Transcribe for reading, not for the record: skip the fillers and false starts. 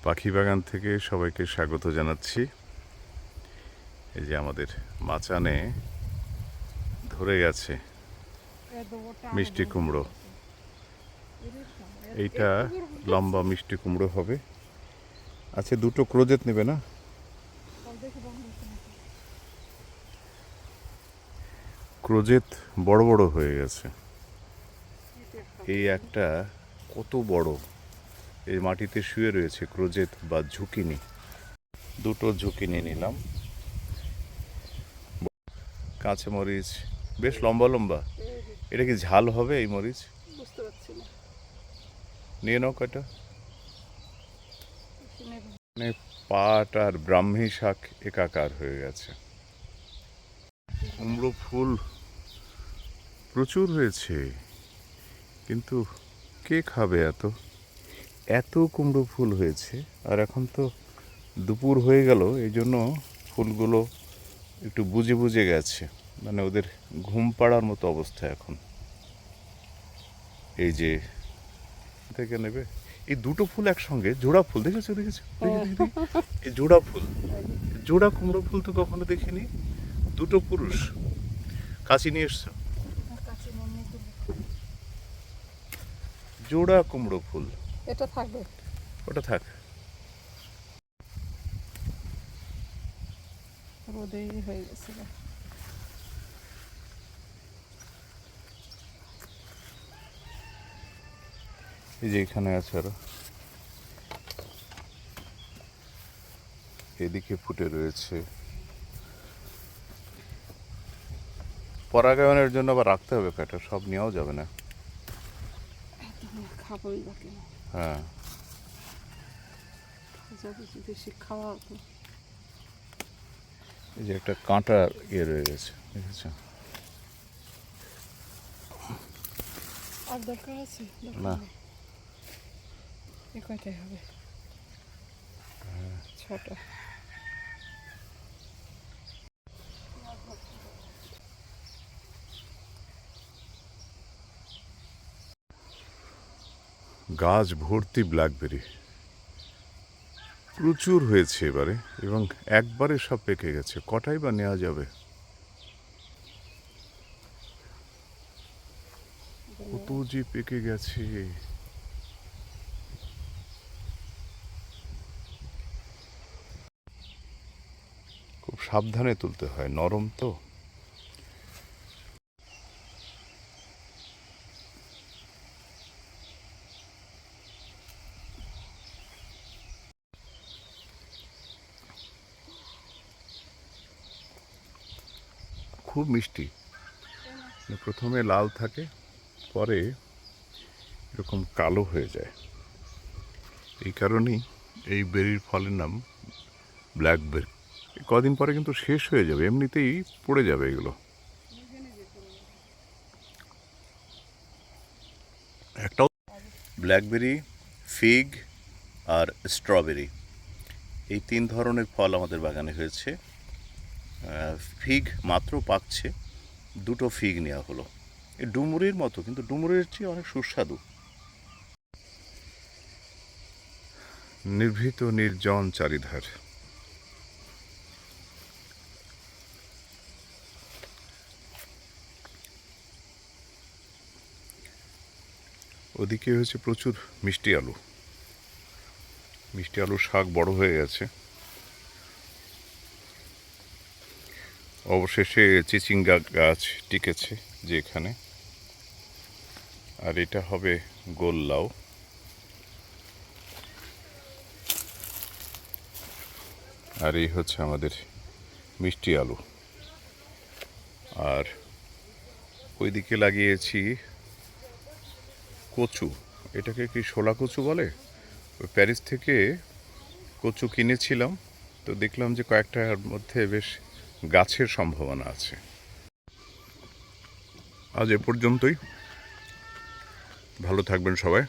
পাখি বাগান থেকে সবাইকে স্বাগত জানাচ্ছি। এই যে আমাদের মাচানে ধরে গেছে মিষ্টি কুমড়ো। এইটা লম্বা মিষ্টি কুমড়ো হবে। আচ্ছা, দুটো ক্রোজেট নেবে না? ক্রোজেট বড় বড় হয়ে গেছে। এই একটা কত বড়, এই মাটিতে শুয়ে রয়েছে ক্রোজেট বা ঝুঁকিনি। দুটো ঝুঁকিনি নিলাম। কাঁচা মরিচ বেশ লম্বা লম্বা। এটা কি ঝাল হবে এই মরিচ? বুঝতে পারছি না। নিয়ে নাও কয়টা। মানে পাট আর ব্রাহ্মী শাক একাকার হয়ে গেছে। কুমড়ো ফুল প্রচুর হয়েছে, কিন্তু কে খাবে এত? এত কুমড়ো ফুল হয়েছে, আর এখন তো দুপুর হয়ে গেল, এই জন্য ফুলগুলো একটু বুজে বুজে গেছে, মানে ওদের ঘুম পাড়ার মতো অবস্থা এখন। এই যে থেকে নেবে এই দুটো ফুল একসঙ্গে, জোড়া ফুল দেখেছো? এই জোড়া ফুল, জোড়া কুমড়ো ফুল তো কখনো দেখিনি। দুটো পুরুষ। কাছে নিয়ে এসছো? জোড়া কুমড়ো ফুল। এটা থাকবে, ওটা থাক। রোদেই হয়ে গেছিল। এই যে এখানে আছে আরো, এদিকে ফুটে রয়েছে। পরাগায়নের জন্য আবার রাখতে হবে কয়টা, সব নেওয়াও যাবে না। খাবোই বা কেন? হ্যাঁ, যদি বেশি খাওয়া হতো। এই যে একটা কাঁটার ইয়ে রয়ে গেছে, দেখেছো? আর দরকার আছে না, এ কয়টাই হবে, ছটা। গাছ ভর্তি ব্ল্যাকবেরি প্রচুর হয়েছে এবারে, এবং একবারে সব পেকে গেছে। কটাই বা নেওয়া যাবে? কত যে পেকে গেছে। খুব সাবধানে তুলতে হয়, নরম তো। খুব মিষ্টি। প্রথমে লাল থাকে, পরে এরকম কালো হয়ে যায়। এই কারণেই এই বেরির ফলের নাম ব্ল্যাকবেরি। কদিন পরে কিন্তু শেষ হয়ে যাবে, এমনিতেই পড়ে যাবে এগুলো। একটাও ব্ল্যাকবেরি, ফিগ আর স্ট্রবেরি, এই তিন ধরনের ফল আমাদের বাগানে হয়েছে। ফিগ মাত্র পাকছে, দুটো ফিগ নেওয়া হলো। এই ডুমুরের মতো, কিন্তু ডুমুরের চেয়ে অনেক সুস্বাদু। নির্ভীত নির্জন চারিধার। ওদিকে হয়েছে প্রচুর মিষ্টি আলু। মিষ্টি আলুর শাক বড় হয়ে গেছে। অবশেষে চিচিঙ্গা গাছ টিকেছে যে এখানে। আর এটা হবে গোল লাউ। আর এই হচ্ছে আমাদের মিষ্টি আলু। আর ওইদিকে লাগিয়েছি কচু। এটাকে কি শোলা কচু বলে? ওই প্যারিস থেকে কচু কিনেছিলাম, তো দেখলাম যে কয়েকটার মধ্যে বেশ গাছের সম্ভাবনা আছে। আজ এ পর্যন্তই। ভালো থাকবেন সবাই।